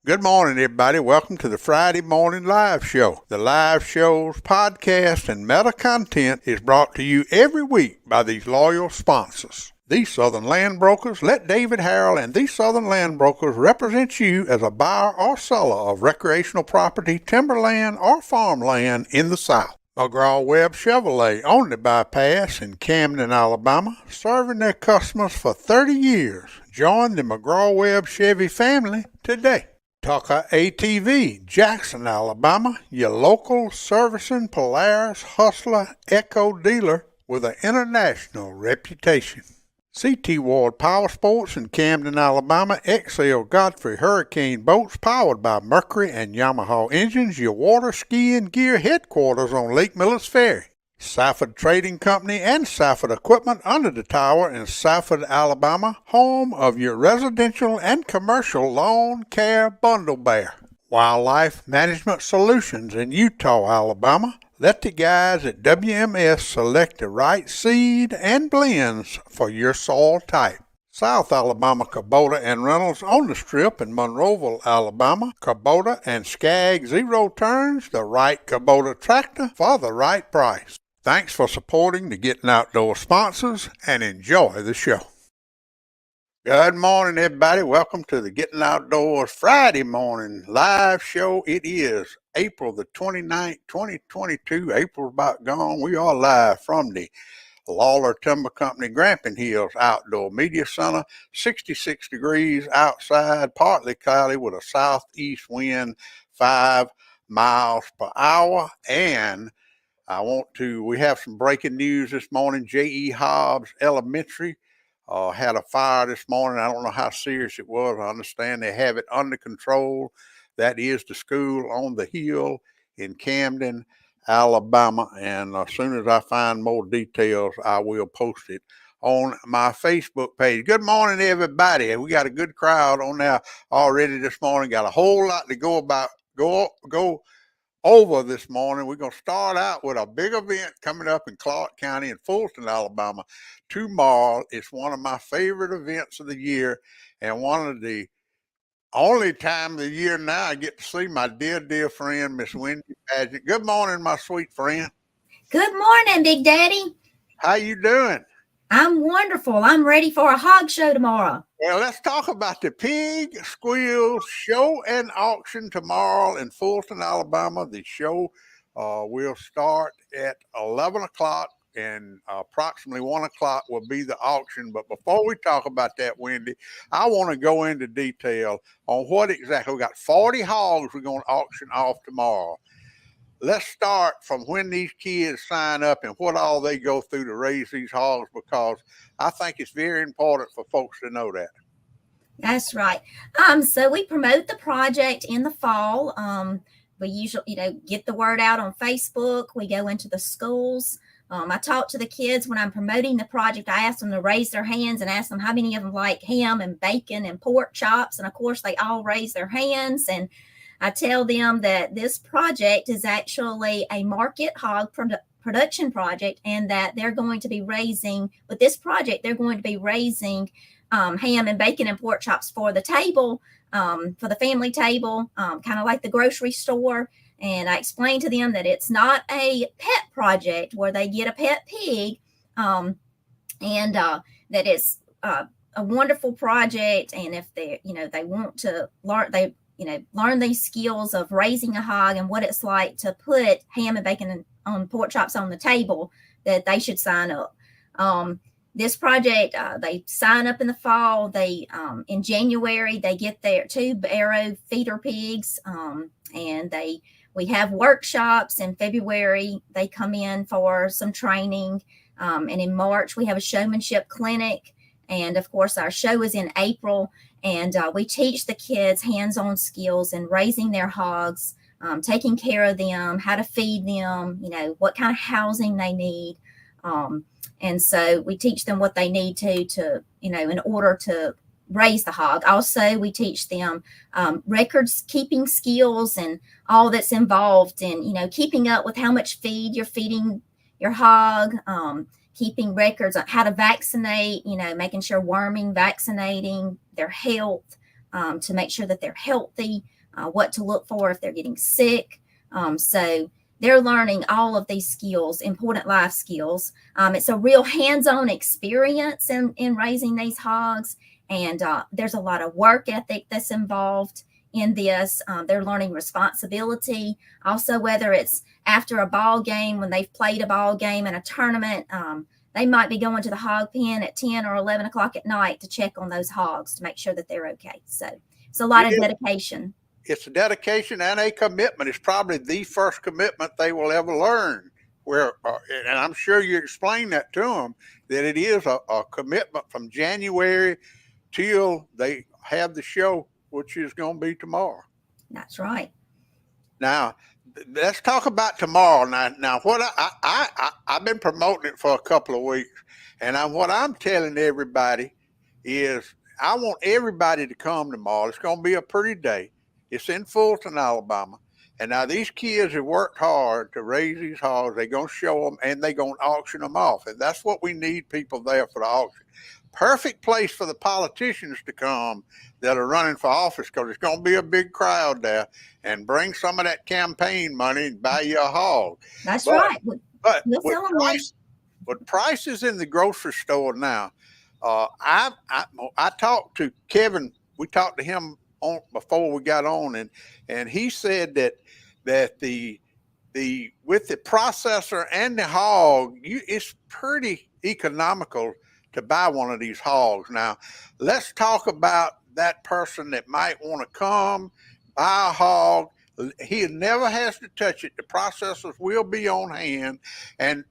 Good morning, everybody. Welcome to the Friday Morning Live Show. The live show's podcast and meta content is brought to you every week by these loyal sponsors. These Southern Land Brokers. Let David Harrell and these Southern Land Brokers represent you as a buyer or seller of recreational property, timberland, or farmland in the South. McGraw-Webb Chevrolet on the bypass in Camden, Alabama, serving their customers for 30 years. Join the McGraw-Webb Chevy family today. Tucker ATV, Jackson, Alabama, your local servicing Polaris Hustler Echo dealer with an international reputation. CT Ward Powersports in Camden, Alabama, XL Godfrey Hurricane boats powered by Mercury and Yamaha engines, your water skiing gear headquarters on Lake Millis Ferry. Safford Trading Company and Safford Equipment under the tower in Safford, Alabama, home of your residential and commercial lawn care bundle bear. Wildlife Management Solutions in Utah, Alabama. Let the guys at WMS select the right seed and blends for your soil type. South Alabama Kubota and Reynolds on the Strip in Monroeville, Alabama. Kubota and Skag Zero Turns, the right Kubota tractor for the right price. Thanks for supporting the Gettin' Outdoors sponsors and enjoy the show. Good morning, everybody. Welcome to the Gettin' Outdoors Friday morning live show. It is April the 29th, 2022. April's about gone. We are live from the Lawler Timber Company Grampian Hills Outdoor Media Center. 66 degrees outside, partly cloudy with a southeast wind 5 miles per hour. And we have some breaking news this morning. J.E. Hobbs Elementary had a fire this morning. I don't know how serious it was. I understand they have it under control. That is the school on the hill in Camden, Alabama. And as soon as I find more details, I will post it on my Facebook page. Good morning, everybody. We got a good crowd on there already this morning. Got a whole lot to go over this morning. We're going to start out with a big event coming up in Clarke County in Fulton, Alabama tomorrow. It's one of my favorite events of the year and one of the only time of the year now I get to see my dear friend, Miss Wendy Padgett. Good morning, my sweet friend. Good morning, Big Daddy. How you doing? I'm wonderful. I'm ready for a hog show tomorrow. Well, let's talk about the Pig Squeal Show and Auction tomorrow in Fulton, Alabama. The show will start at 11 o'clock and approximately 1 o'clock will be the auction. But before we talk about that, Wendy, I want to go into detail on what exactly. We got 40 hogs we're going to auction off tomorrow. Let's start from when these kids sign up and what all they go through to raise these hogs, because I think it's very important for folks to know that. That's right. So we promote the project in the fall. We usually, get the word out on Facebook. We go into the schools. I talk to the kids when I'm promoting the project. I ask them to raise their hands and ask them how many of them like ham and bacon and pork chops. And of course, they all raise their hands. And I tell them that this project is actually a market hog production project, and that they're going to be raising, with this project, they're going to be raising ham and bacon and pork chops for the table, for the family table, kind of like the grocery store. And I explained to them that it's not a pet project where they get a pet pig, and that it's a wonderful project. And if they, they want to learn these skills of raising a hog and what it's like to put ham and bacon on pork chops on the table, that they should sign up. This project, they sign up in the fall. They in January they get their 2 barrow feeder pigs, and we have workshops. In February they come in for some training, and in March we have a showmanship clinic, and of course our show is in April. And we teach the kids hands-on skills in raising their hogs, taking care of them, how to feed them, what kind of housing they need. And so we teach them what they need to, in order to raise the hog. Also, we teach them records keeping skills and all that's involved in, keeping up with how much feed you're feeding your hog, keeping records on how to vaccinate, making sure worming, vaccinating, their health, to make sure that they're healthy, what to look for if they're getting sick. So they're learning all of these skills, important life skills. It's a real hands-on experience in raising these hogs. And there's a lot of work ethic that's involved in this. They're learning responsibility. Also, whether it's after a ball game, when they've played a ball game in a tournament, they might be going to the hog pen at 10 or 11 o'clock at night to check on those hogs to make sure that they're okay. So it's a lot of dedication. It's a dedication and a commitment. It's probably the first commitment they will ever learn. And I'm sure you explained that to them, that it is a commitment from January till they have the show, which is going to be tomorrow. That's right. Now, let's talk about tomorrow. Now, what I've been promoting it for a couple of weeks, and what I'm telling everybody is I want everybody to come tomorrow. It's going to be a pretty day. It's in Fulton, Alabama. And now these kids have worked hard to raise these hogs. They're going to show them, and they're going to auction them off. And that's what we need, people there for the auction. Perfect place for the politicians to come that are running for office, because it's going to be a big crowd there, and bring some of that campaign money and buy you a hog. That's right. But with prices in the grocery store now, I talked to Kevin. We talked to him before we got on, and he said that the with the processor and the hog, it's pretty economical to buy one of these hogs. Now, let's talk about that person that might want to come buy a hog. He never has to touch it. The processors will be on hand. And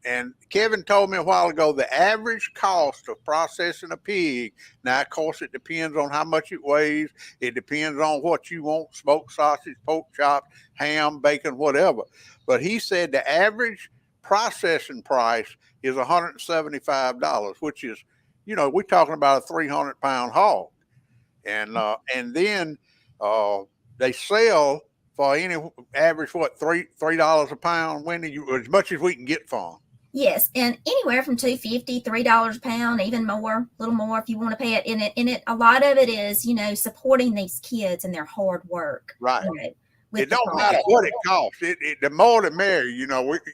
Kevin told me a while ago the average cost of processing a pig. Now, of course, it depends on how much it weighs. It depends on what you want: smoked sausage, pork chops, ham, bacon, whatever. But he said the average processing price is $175, which is, we're talking about a 300-pound hog. And then they sell for any average, $3 a pound, Wendy, as much as we can get for them. Yes, and anywhere from $2.50, $3 a pound, even more, a little more if you want to pay it. And a lot of it is, supporting these kids and their hard work. Right. It don't matter what it costs. The more the merrier.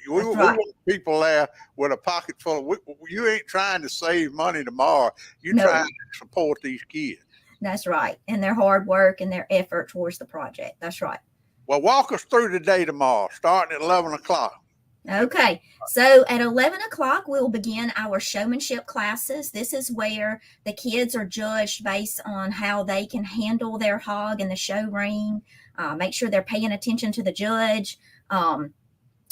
We want people there with a pocket full of. You ain't trying to save money tomorrow. You're trying to support these kids. That's right, and their hard work and their effort towards the project. That's right. Well, walk us through the day tomorrow, starting at 11 o'clock. Okay, so at 11 o'clock, we'll begin our showmanship classes. This is where the kids are judged based on how they can handle their hog in the show ring, make sure they're paying attention to the judge.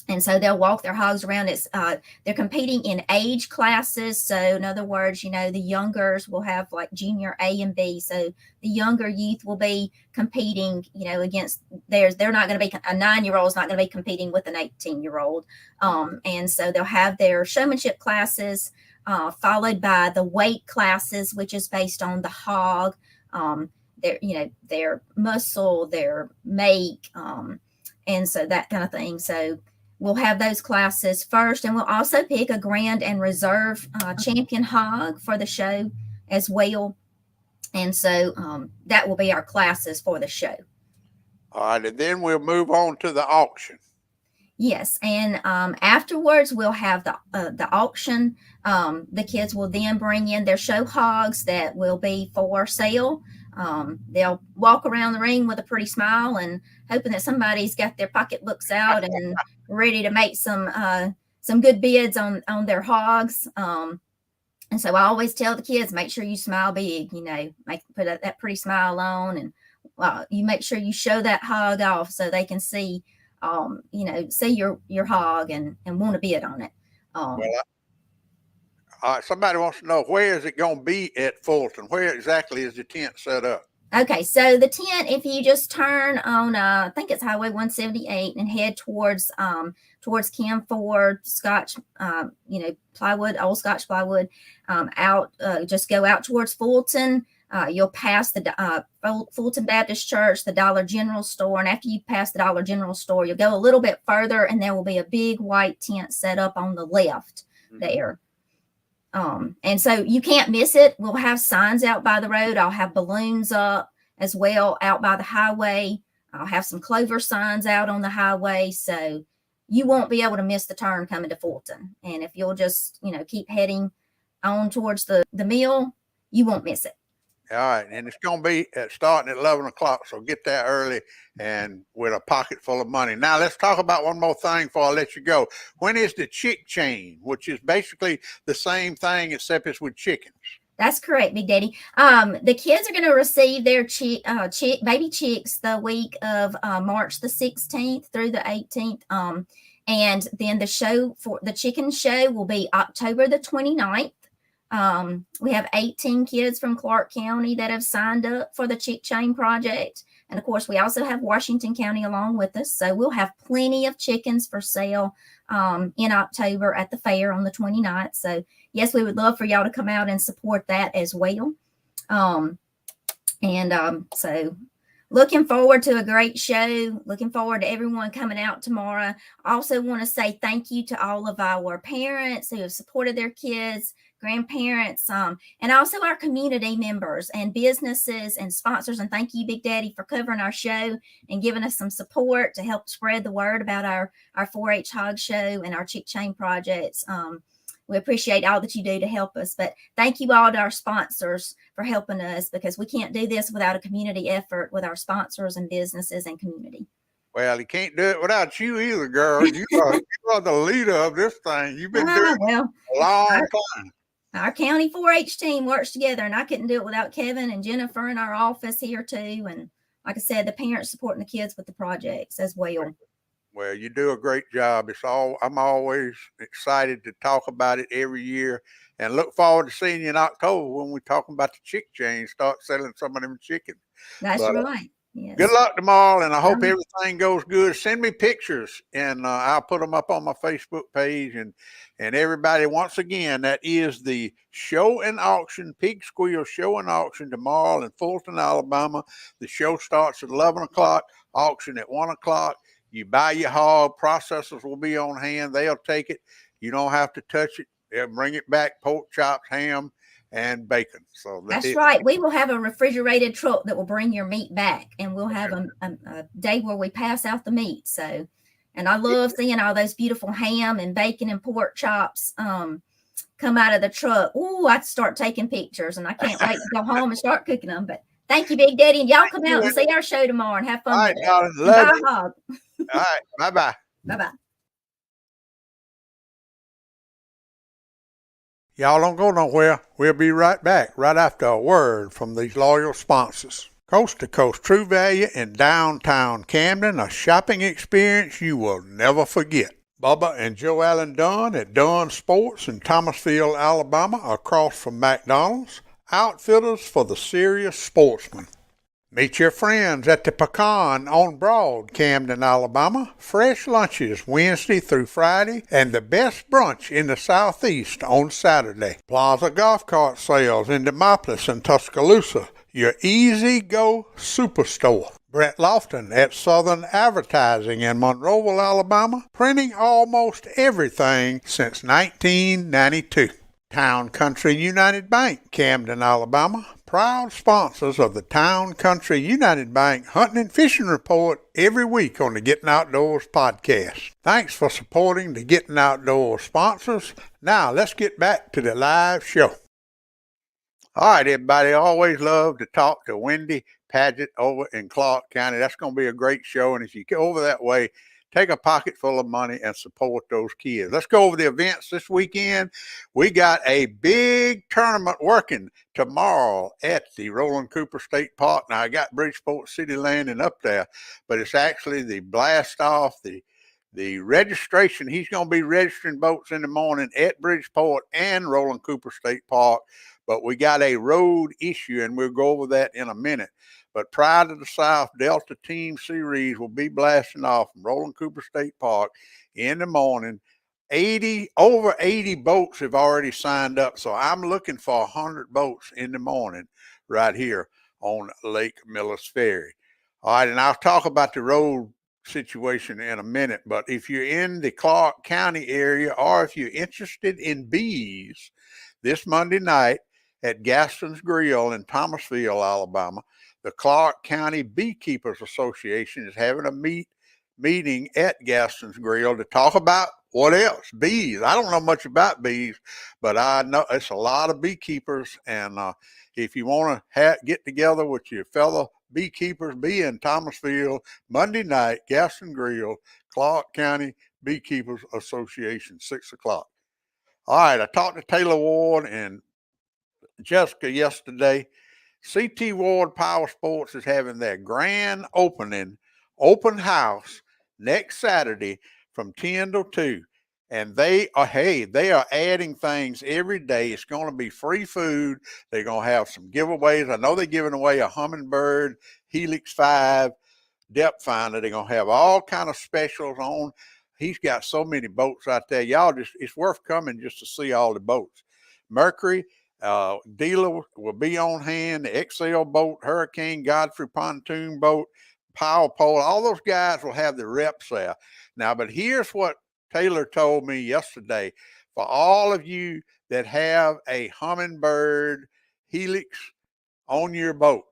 And so they'll walk their hogs around. They're competing in age classes. So in other words, the youngers will have like junior A and B. So the younger youth will be competing, against theirs. They're not going to be, a 9-year-old is not going to be competing with an 18-year-old. And so they'll have their showmanship classes, followed by the weight classes, which is based on the hog, their muscle, their make, and so that kind of thing. So we'll have those classes first, and we'll also pick a grand and reserve champion hog for the show as well. And so that will be our classes for the show. All right, and then we'll move on to the auction. Yes, and afterwards we'll have the auction. The kids will then bring in their show hogs that will be for sale. They'll walk around the ring with a pretty smile and hoping that somebody's got their pocketbooks out and ready to make some good bids on their hogs. And so I always tell the kids, make sure you smile big. Put that pretty smile on, and you make sure you show that hog off so they can see. See your hog and want to bid on it. Somebody wants to know, where is it going to be at Fulton? Where exactly is the tent set up? Okay, so the tent, if you just turn on, I think it's Highway 178 and head towards Cam Ford, Scotch, plywood, old Scotch plywood, just go out towards Fulton. You'll pass the Fulton Baptist Church, the Dollar General store. And after you pass the Dollar General store, you'll go a little bit further and there will be a big white tent set up on the left there. And so you can't miss it. We'll have signs out by the road. I'll have balloons up as well out by the highway. I'll have some clover signs out on the highway. So you won't be able to miss the turn coming to Fulton. And if you'll just, keep heading on towards the mill, you won't miss it. All right, and it's going to be starting at 11 o'clock, so get there early and with a pocket full of money. Now, let's talk about one more thing before I let you go. When is the chick chain, which is basically the same thing except it's with chickens? That's correct, Big Daddy. The kids are going to receive their baby chicks the week of March the 16th through the 18th. And then the chicken show will be October the 29th. We have 18 kids from Clarke County that have signed up for the Chick Chain project. And of course, we also have Washington County along with us. So we'll have plenty of chickens for sale in October at the fair on the 29th. So yes, we would love for y'all to come out and support that as well. So looking forward to a great show. Looking forward to everyone coming out tomorrow. I also want to say thank you to all of our parents who have supported their kids, grandparents, and also our community members and businesses and sponsors. And thank you, Big Daddy, for covering our show and giving us some support to help spread the word about our 4-H hog show and our Chick Chain projects. We appreciate all that you do to help us. But thank you all to our sponsors for helping us, because we can't do this without a community effort with our sponsors and businesses and community. Well, he can't do it without you either, girl. You are the leader of this thing. You've been doing it a long time. Our county 4-H team works together, and I couldn't do it without Kevin and Jennifer in our office here too. And like I said, the parents supporting the kids with the projects as well. Well, you do a great job. I'm always excited to talk about it every year, and look forward to seeing you in October when we're talking about the chick chain, start selling some of them chickens. That's right. Yes. Good luck tomorrow, and I hope everything goes good. Send me pictures, and I'll put them up on my Facebook page. And everybody, once again, that is the show and auction, Pig Squeal Show and Auction tomorrow in Fulton, Alabama. The show starts at 11 o'clock, auction at 1 o'clock. You buy your hog, processors will be on hand. They'll take it. You don't have to touch it. They'll bring it back, pork chops, ham, and bacon. So that's right. We will have a refrigerated truck that will bring your meat back, and we'll have a day where we pass out the meat. So, and I love seeing all those beautiful ham and bacon and pork chops come out of the truck. Ooh, I'd start taking pictures, and I can't wait to go home and start cooking them. But thank you, Big Daddy, and y'all come out and see our show tomorrow and have fun. All right, with it. love it. All right, bye-bye. Bye-bye. Y'all don't go nowhere. We'll be right back right after a word from these loyal sponsors. Coast to Coast True Value in downtown Camden, a shopping experience you will never forget. Bubba and Joe Allen Dunn at Dunn Sports in Thomasville, Alabama, across from McDonald's. Outfitters for the serious sportsman. Meet your friends at the Pecan on Broad, Camden, Alabama. Fresh lunches Wednesday through Friday and the best brunch in the Southeast on Saturday. Plaza Golf Cart sales in Demopolis and Tuscaloosa. Your easy-go superstore. Brett Lofton at Southern Advertising in Monroeville, Alabama. Printing almost everything since 1992. Town Country United Bank, Camden, Alabama. proud sponsors of the Town Country United Bank Hunting and Fishing Report every week on the Gettin Outdoors podcast. Thanks for supporting the Gettin Outdoors sponsors. Now, let's get back to the live show. All right, everybody. I always love to talk to Wendy Padgett over in Clarke County. That's going to be a great show. And if you go over that way, take a pocket full of money and support those kids. Let's go over the events this weekend. We got a big tournament working tomorrow at the Roland Cooper State Park. Now, I got Bridgeport City landing up there, but it's actually the blast off, the registration. He's going to be registering boats in the morning at Bridgeport and Roland Cooper State Park. But we got a road issue, and we'll go over that in a minute. But Pride of the South Delta Team Series will be blasting off from Roland Cooper State Park in the morning. Over 80 boats have already signed up, so I'm looking for 100 boats in the morning right here on Lake Millis Ferry. All right, and I'll talk about the road situation in a minute, but if you're in the Clarke County area or if you're interested in bees, this Monday night at Gaston's Grill in Thomasville, Alabama, the Clarke County Beekeepers Association is having a meeting at Gaston's Grill to talk about what else? Bees. I don't know much about bees, but I know it's a lot of beekeepers. And if you want to get together with your fellow beekeepers, be in Thomasville Monday night, Gaston Grill, Clarke County Beekeepers Association, 6 o'clock. All right, I talked to Taylor Ward and Jessica yesterday. CT Ward Powersports is having their grand open house next Saturday from 10 to 2. And they are adding things every day. It's going to be free food. They're going to have some giveaways. I know they're giving away a Humminbird Helix 5 depth finder. They're going to have all kind of specials on. He's got so many boats out there. It's worth coming just to see all the boats. Mercury dealer will be on hand. The XL boat, Hurricane, Godfrey pontoon boat, Power Pole, all those guys will have the reps there. Now, but here's what Taylor told me yesterday. For all of you that have a Humminbird Helix on your boat,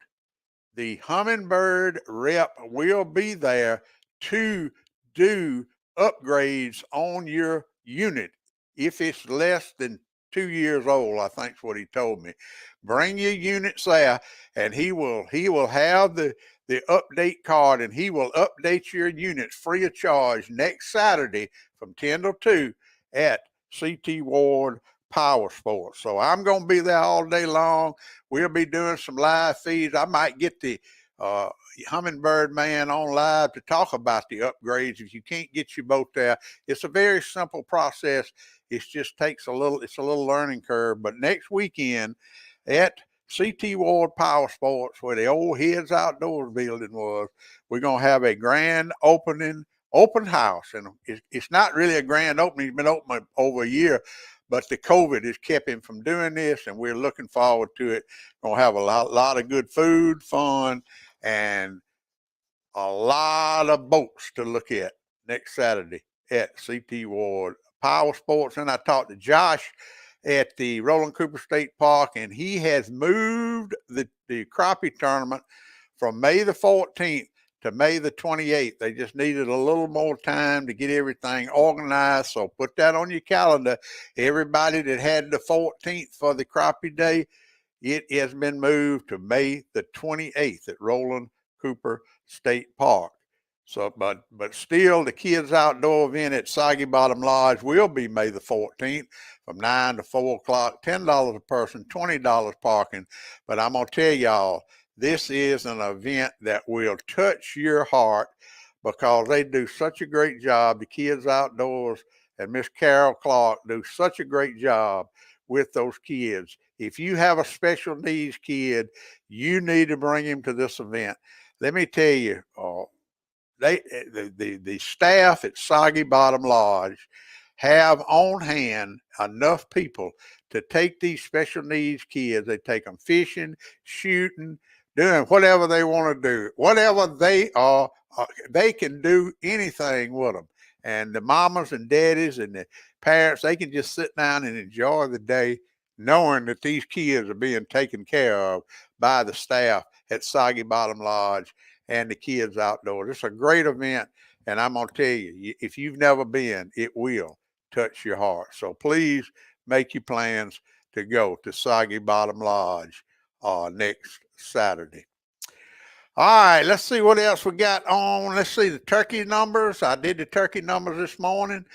the Humminbird rep will be there to do upgrades on your unit if it's less than 2 years old. I think is what he told me. Bring your units there, and he will have the update card, and he will update your units free of charge next Saturday from 10 to 2 at CT Ward Powersports. So I'm going to be there all day long. We'll be doing some live feeds. I might get the Humminbird man on live to talk about the upgrades. If you can't get your boat there, it's a very simple process. It just takes it's a little learning curve. But next weekend at CT Ward Powersports, where the old Heads Outdoors building was, we're going to have a grand open house. And it's not really a grand opening. It's been open over a year, but the COVID has kept him from doing this, and we're looking forward to it. We're going to have a lot of good food, fun, and a lot of boats to look at next Saturday at CT Ward Powersports. And I talked to Josh at the Roland Cooper State Park, and he has moved the crappie tournament from May the 14th to May the 28th. They just needed a little more time to get everything organized. So put that on your calendar. Everybody that had the 14th for the crappie day, it has been moved to May the 28th at Roland Cooper State Park. So, but still, the Kids Outdoor event at Soggy Bottom Lodge will be May the 14th from 9 to 4 o'clock, $10 a person, $20 parking. But I'm going to tell y'all, this is an event that will touch your heart because they do such a great job. The Kids Outdoors and Miss Carol Clarke do such a great job with those kids. If you have a special needs kid, you need to bring him to this event. Let me tell you, the staff at Soggy Bottom Lodge have on hand enough people to take these special needs kids. They take them fishing, shooting, doing whatever they want to do. Whatever they are, they can do anything with them. And the mamas and daddies and the parents, they can just sit down and enjoy the day knowing that these kids are being taken care of by the staff at Soggy Bottom Lodge and the Kids Outdoors. It's a great event, and I'm going to tell you, if you've never been, it will touch your heart. So please make your plans to go to Soggy Bottom Lodge next Saturday. All right, let's see what else we got on. Let's see the turkey numbers. I did the turkey numbers this morning.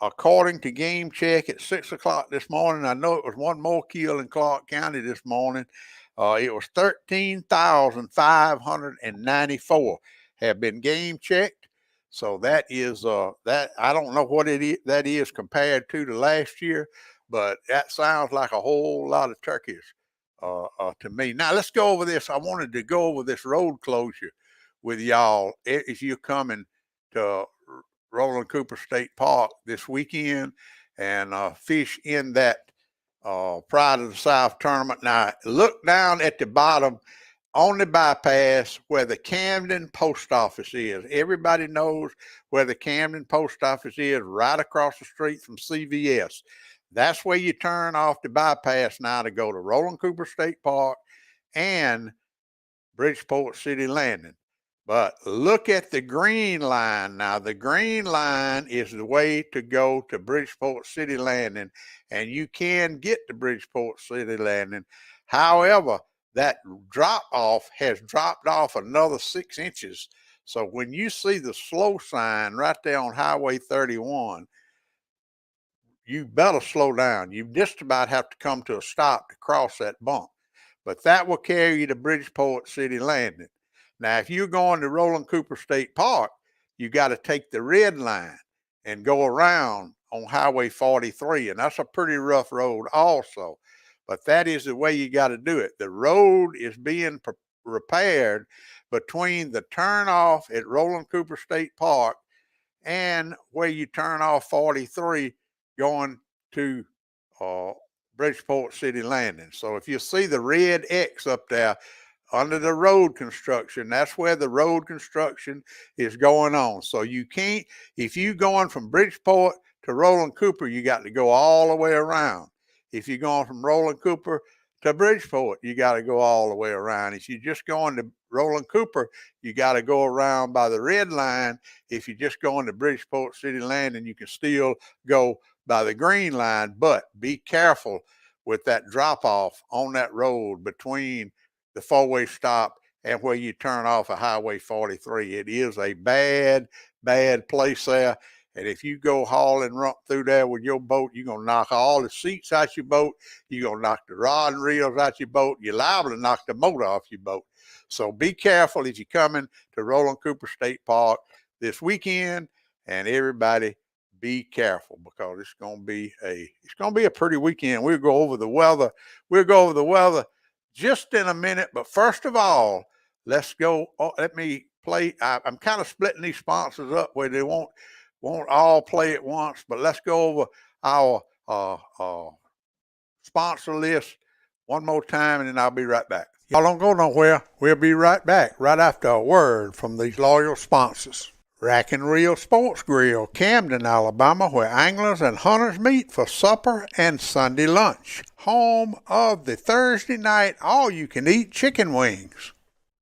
According to Game Check at 6 o'clock this morning, I know it was one more kill in Clarke County this morning. It was 13,594 have been game checked. So that is that I don't know what that is compared to the last year, but that sounds like a whole lot of turkeys to me. Now let's go over this. I wanted to go over this road closure with y'all. If you're coming to Roland Cooper State Park this weekend and fish in that Pride of the South tournament. Now look down at the bottom on the bypass where the Camden Post Office is. Everybody knows where the Camden Post Office is, right across the street from CVS. That's where you turn off the bypass now to go to Roland Cooper State Park and Bridgeport City Landing. But look at the green line now. The green line is the way to go to Bridgeport City Landing, and you can get to Bridgeport City Landing. However, that drop off has dropped off another 6 inches. So when you see the slow sign right there on Highway 31, you better slow down. You just about have to come to a stop to cross that bump. But that will carry you to Bridgeport City Landing. Now, if you're going to Roland Cooper State Park, you got to take the red line and go around on Highway 43, and that's a pretty rough road also. But that is the way you got to do it. The road is being repaired between the turnoff at Roland Cooper State Park and where you turn off 43 going to Bridgeport City Landing. So if you see the red X up there under the road construction, that's where the road construction is going on. So you can't, if you're going from Bridgeport to Roland Cooper, you got to go all the way around. If you're going from Roland Cooper to Bridgeport, you got to go all the way around. If you're just going to Roland Cooper, you got to go around by the red line. If you're just going to Bridgeport City Landing, you can still go by the green line, but be careful with that drop off on that road between the four-way stop and where you turn off at Highway 43. It is a bad, bad place there. And if you go haul and rump through there with your boat, you're going to knock all the seats out your boat. You're going to knock the rod and reels out your boat. You're liable to knock the motor off your boat. So be careful if you're coming to Roland Cooper State Park this weekend, and everybody be careful because it's going to be a pretty weekend. We'll go over the weather. Just in a minute. But first of all, let's go. Let me play. I'm kind of splitting these sponsors up where they won't all play at once, but let's go over our sponsor list one more time, and then I'll be right back. Y'all don't go nowhere. We'll be right back right after a word from these loyal sponsors. Rack and Reel Sports Grill, Camden, Alabama, where anglers and hunters meet for supper and Sunday lunch. Home of the Thursday night all-you-can-eat chicken wings.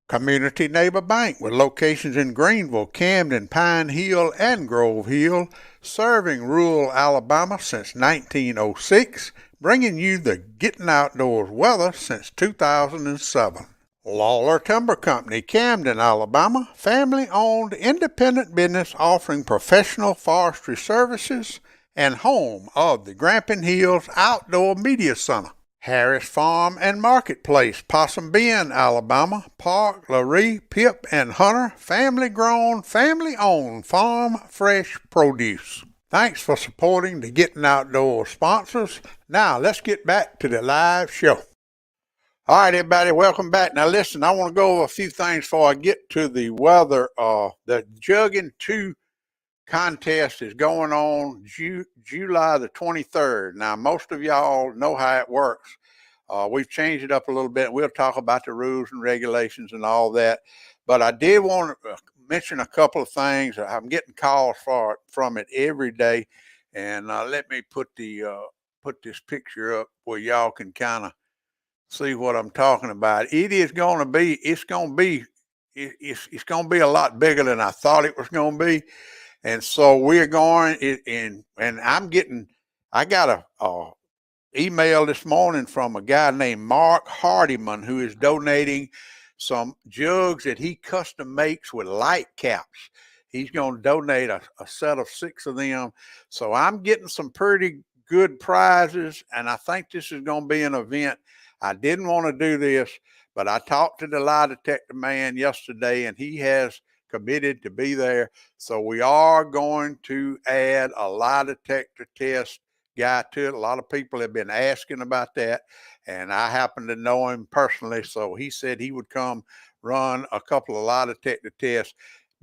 Community Neighbor Bank with locations in Greenville, Camden, Pine Hill, and Grove Hill, serving rural Alabama since 1906, bringing you the Gettin Outdoors weather since 2007. Lawler Timber Company, Camden, Alabama, family-owned independent business offering professional forestry services and home of the Grampian Hills Outdoor Media Center. Harris Farm and Marketplace, Possum Bend, Alabama, Park, Laree, Pip, and Hunter, family-grown, family-owned farm fresh produce. Thanks for supporting the Gettin Outdoors sponsors. Now, let's get back to the live show. All right, everybody, welcome back. Now, listen, I want to go over a few things before I get to the weather. The Jugging 2 contest is going on July the 23rd. Now, most of y'all know how it works. We've changed it up a little bit. We'll talk about the rules and regulations and all that. But I did want to mention a couple of things. I'm getting calls from it every day. And let me put the put this picture up where y'all can kind of see what I'm talking about. It's going to be a lot bigger than I thought it was going to be. And so we're going and I got a email this morning from a guy named Mark Hardiman, who is donating some jugs that he custom makes with light caps. He's going to donate a set of 6 of them. So I'm getting some pretty good prizes, and I think this is going to be an event. I didn't want to do this, but I talked to the lie detector man yesterday, and he has committed to be there. So we are going to add a lie detector test guy to it. A lot of people have been asking about that, and I happen to know him personally, so he said he would come run a couple of lie detector tests.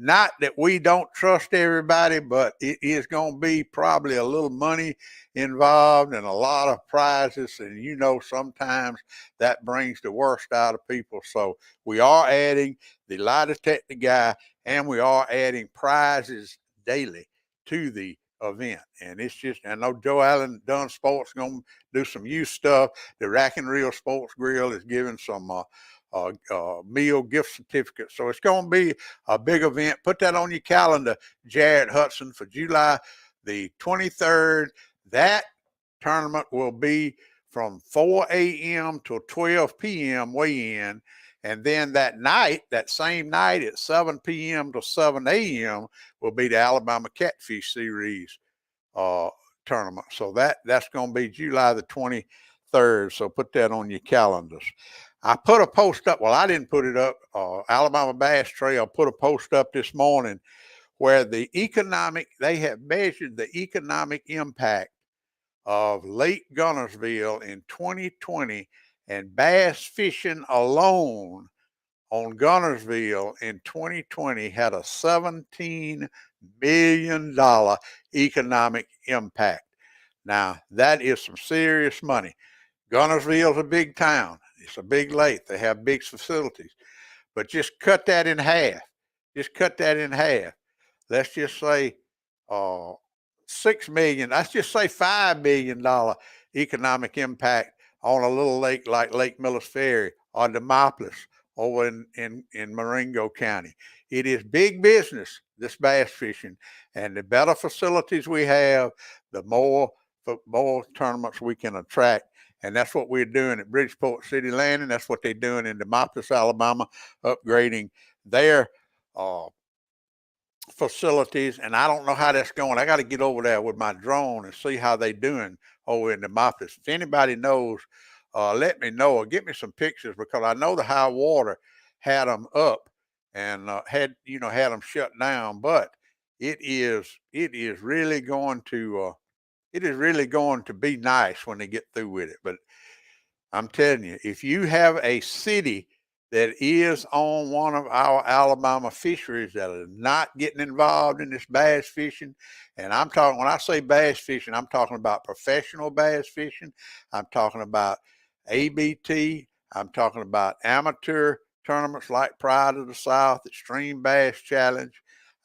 Not that we don't trust everybody, but it is going to be probably a little money involved and a lot of prizes, and sometimes that brings the worst out of people. So we are adding the lie detector guy, and we are adding prizes daily to the event. And it's just, I know Joe Allen Dunn Sports going to do some youth stuff. The Rack and Reel Sports Grill is giving some meal gift certificates. So it's going to be a big event. Put that on your calendar, Jared Hudson, for July the 23rd. That tournament will be from 4 a.m. to 12 p.m. weigh-in. And then that same night at 7 p.m. to 7 a.m. will be the Alabama Catfish Series tournament. So that's going to be July the 23rd. So put that on your calendars. I put a post up. Well, I didn't put it up. Alabama Bass Trail put a post up this morning where they have measured the economic impact of Lake Gunnersville in 2020, and bass fishing alone on Gunnersville in 2020 had a $17 million economic impact. Now, that is some serious money. Gunnersville is a big town. It's a big lake. They have big facilities. But just cut that in half. Let's just say $6 million. Let's just say $5 million economic impact on a little lake like Lake Millis Ferry or Demopolis over in Marengo County. It is big business, this bass fishing. And the better facilities we have, the more tournaments we can attract. And that's what we're doing at Bridgeport City Landing. That's what they're doing in Demopolis, Alabama, upgrading their facilities. And I don't know how that's going. I got to get over there with my drone and see how they're doing over in Demopolis. If anybody knows, let me know or get me some pictures, because I know the high water had them up and had them shut down. But it is really going to be nice when they get through with it. But I'm telling you, if you have a city that is on one of our Alabama fisheries that are not getting involved in this bass fishing, and when I say bass fishing, I'm talking about professional bass fishing. I'm talking about ABT. I'm talking about amateur tournaments like Pride of the South, Extreme Bass Challenge.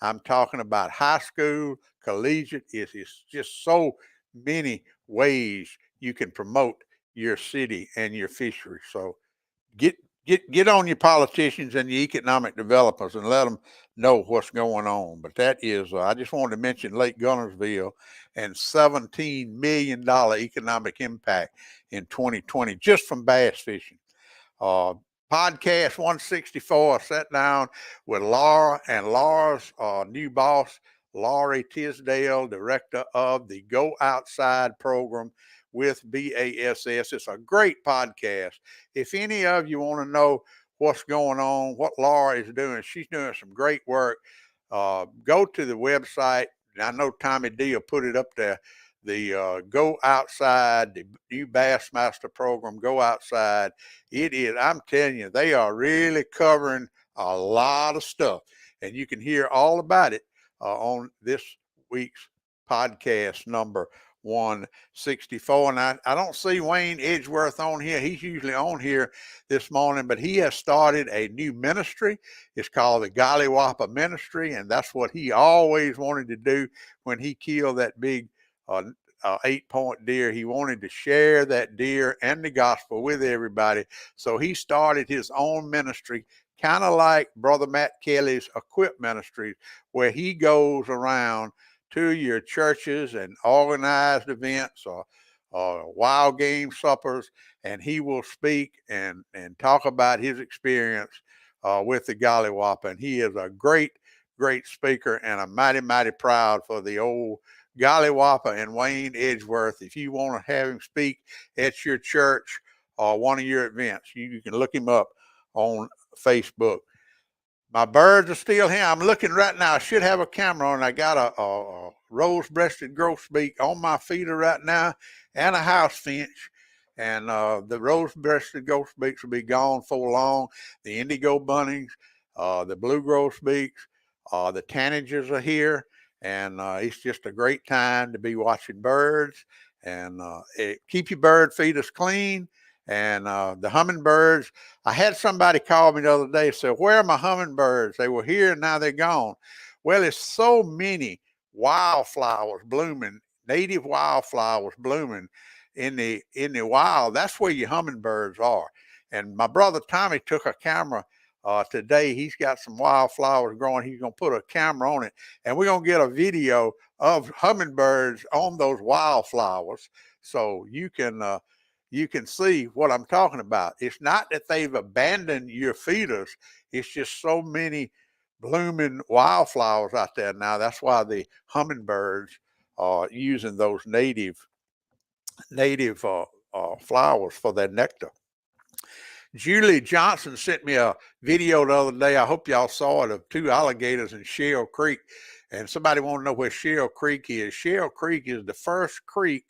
I'm talking about high school, collegiate. It's just so many ways you can promote your city and your fishery. So get on your politicians and your economic developers and let them know what's going on. But that is, I just wanted to mention Lake Gunnersville and $17 million economic impact in 2020 just from bass fishing. Podcast 164, I sat down with Laura and Laura's new boss, Laurie Tisdale, director of the Go Outside program with BASS. It's a great podcast. If any of you want to know what's going on, what Laura is doing, she's doing some great work. Go to the website. I know Tommy D will put it up there. The Go Outside, the new Bassmaster program, Go Outside. It is, I'm telling you, they are really covering a lot of stuff. And you can hear all about it on this week's podcast number 164. And I don't see Wayne Edgeworth on here. He's usually on here this morning, but he has started a new ministry. It's called the Golliwappa Ministry, and that's what he always wanted to do when he killed that big 8-point deer. He wanted to share that deer and the gospel with everybody. So he started his own ministry, kind of like Brother Matt Kelly's Equip Ministries, where he goes around to your churches and organized events or wild game suppers, and he will speak and talk about his experience with the Gollywhopper. And he is a great speaker, and I'm mighty proud for the old Gollywhopper and Wayne Edgeworth. If you want to have him speak at your church or one of your events, you can look him up on Facebook. My birds are still here. I'm looking right now. I should have a camera on. I got a rose-breasted grosbeak on my feeder right now and a house finch. And the rose-breasted grosbeaks will be gone for long. The indigo bunnies, the blue grosbeaks, the tanagers are here. And it's just a great time to be watching birds. And keep your bird feeders clean. And the hummingbirds, I had somebody call me the other day and said, where are my hummingbirds? They were here and now they're gone. Well, there's so many wildflowers blooming, native wildflowers blooming in the wild. That's where your hummingbirds are. And my brother Tommy took a camera today. He's got some wildflowers growing. He's going to put a camera on it, and we're going to get a video of hummingbirds on those wildflowers so you can see what I'm talking about. It's not that they've abandoned your feeders. It's just so many blooming wildflowers out there now. That's why the hummingbirds are using those native flowers for their nectar. Julie Johnson sent me a video the other day. I hope y'all saw it, of 2 alligators in Shell Creek. And somebody want to know where Shell Creek is. Shell Creek is the first creek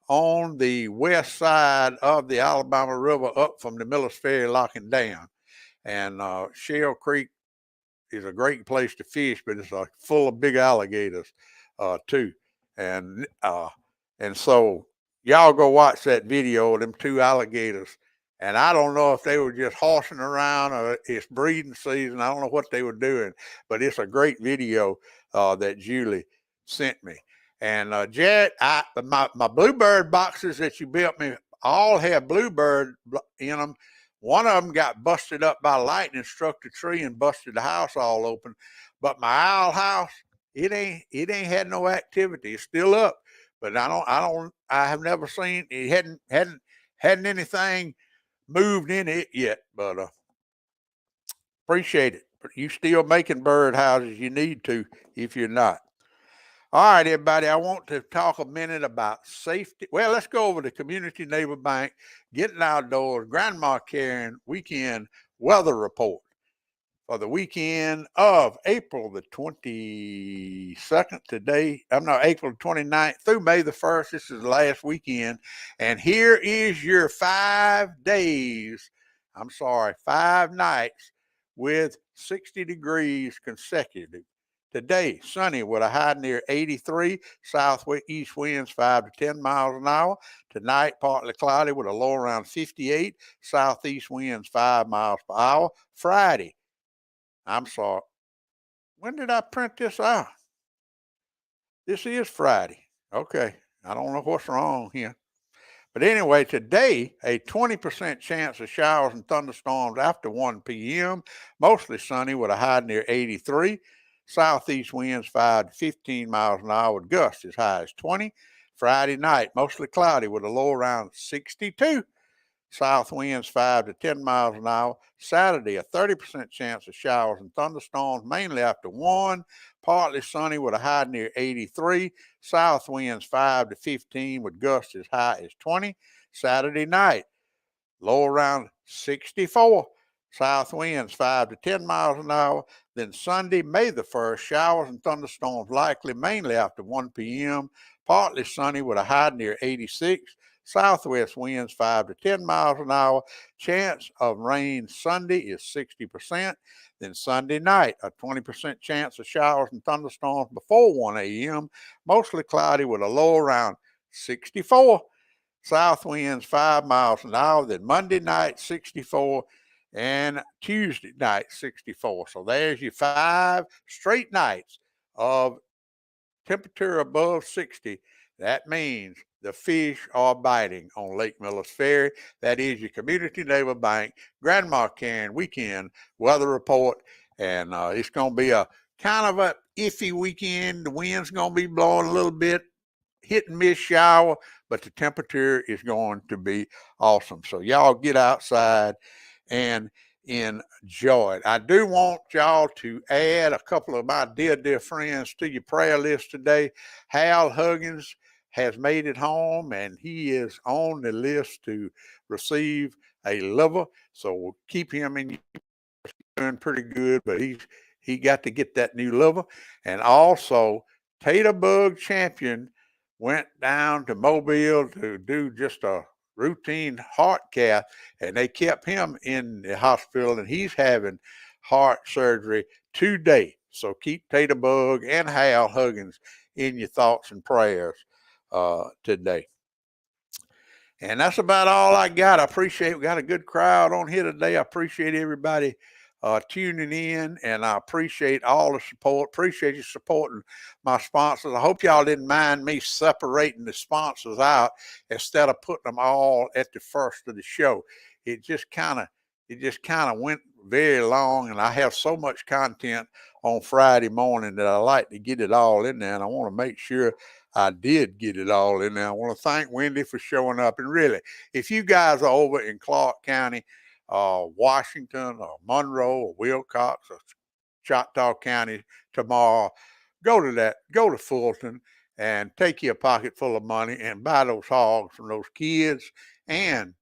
on the west side of the Alabama River up from the Miller's Ferry Locking Dam. And Shell Creek is a great place to fish, but it's full of big alligators too. And so y'all go watch that video of them 2 alligators. And I don't know if they were just horsing around or it's breeding season. I don't know what they were doing, but it's a great video that Julie sent me. And Jared, my bluebird boxes that you built me all have bluebird in them. One of them got busted up by lightning, struck the tree and busted the house all open. But my owl house, it ain't had no activity. It's still up, but I have never seen it. Hadn't anything moved in it yet. But appreciate it. But you still making bird houses? You need to if you're not. All right, everybody, I want to talk a minute about safety. Well, let's go over to Community Neighbor Bank, Getting Outdoors, Grandma Karen weekend weather report for the weekend of April the 22nd today. April 29th through May the 1st. This is the last weekend. And here is your 5 nights with 60 degrees consecutive. Today, sunny with a high near 83, southeast winds 5 to 10 miles an hour. Tonight, partly cloudy with a low around 58, southeast winds 5 miles per hour. Friday, when did I print this out? This is Friday. Okay, I don't know what's wrong here. But anyway, today, a 20% chance of showers and thunderstorms after 1 p.m., mostly sunny with a high near 83. Southeast winds 5 to 15 miles an hour with gusts as high as 20. Friday night, mostly cloudy with a low around 62. South winds 5 to 10 miles an hour. Saturday, a 30% chance of showers and thunderstorms, mainly after 1. Partly sunny with a high near 83. South winds 5 to 15 with gusts as high as 20. Saturday night, low around 64. South winds 5 to 10 miles an hour. Then Sunday, May the 1st, showers and thunderstorms likely mainly after 1 p.m. Partly sunny with a high near 86. Southwest winds 5 to 10 miles an hour. Chance of rain Sunday is 60%. Then Sunday night, a 20% chance of showers and thunderstorms before 1 a.m. Mostly cloudy with a low around 64. South winds 5 miles an hour. Then Monday night, 64. And Tuesday night, 64. So there's your 5 straight nights of temperature above 60 That means the fish are biting on Lake Miller's Ferry. That is your community neighbor bank, Grandma Karen weekend weather report. And it's going to be a kind of a iffy weekend. The wind's going to be blowing a little bit, hit and miss shower, but the temperature is going to be awesome. So y'all get outside and enjoy it. I do want y'all to add a couple of my dear friends to your prayer list today. Hal Huggins has made it home, and he is on the list to receive a liver. So we'll keep him in. Doing pretty good, but he got to get that new liver. And also, Tater Bug Champion went down to Mobile to do just a routine heart cath, and they kept him in the hospital, and he's having heart surgery today. So keep Tater Bug and Hal Huggins in your thoughts and prayers today. And that's about all I got. I appreciate we got a good crowd on here today. I appreciate everybody tuning in, and I appreciate all the support. Appreciate you supporting my sponsors. I hope y'all didn't mind me separating the sponsors out instead of putting them all at the first of the show. It just kind of went very long, and I have so much content on Friday morning that I like to get it all in there, and I want to make sure I did get it all in there. I want to thank Wendy for showing up. And really, if you guys are over in Clarke County, Washington, or Monroe, or Wilcox, or Choctaw County tomorrow, go to Fulton and take you a pocket full of money and buy those hogs from those kids, and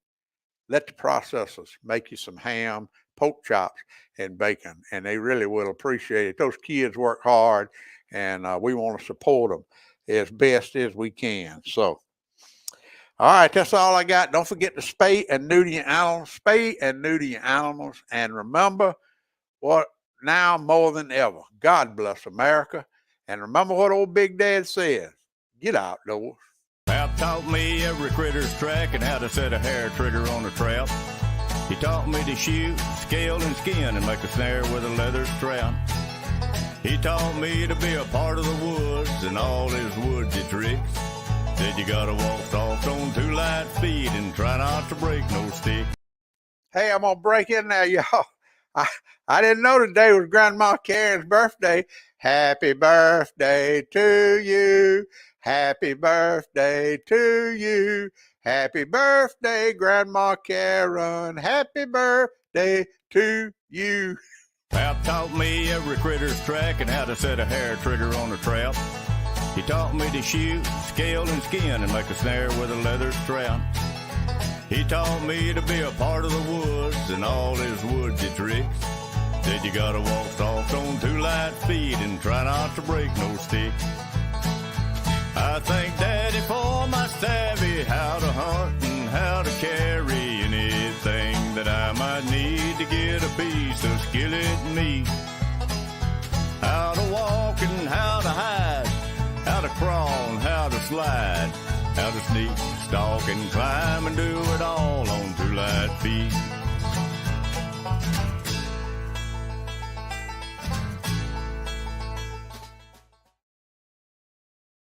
let the processors make you some ham, pork chops, and bacon, and they really will appreciate it. Those kids work hard, and we want to support them as best as we can. So, all right, that's all I got. Don't forget to spay and neuter your animals. Spay and neuter your animals. And remember what now more than ever, God bless America. And remember what old Big Dad said, get outdoors. Pap taught me every critter's track and how to set a hair trigger on a trap. He taught me to shoot, scale, and skin and make a snare with a leather strap. He taught me to be a part of the woods and all his woodsy tricks. Said you gotta walk soft on 2 light feet and try not to break no stick. Hey, I'm gonna break in there, y'all. I didn't know today was Grandma Karen's birthday. Happy birthday to you. Happy birthday to you. Happy birthday, Grandma Karen. Happy birthday to you. Pap taught me every critter's track and how to set a hair trigger on a trap. He taught me to shoot, scale, and skin and make a snare with a leather strap. He taught me to be a part of the woods and all his woodsy tricks. Said you gotta walk soft on 2 light feet and try not to break no stick. I thank Daddy for my savvy, how to hunt and how to carry anything that I might need to get a piece of skillet meat. How to walk and how to hide, how to crawl and how to slide, how to sneak, stalk, and climb and do it all on 2 light feet.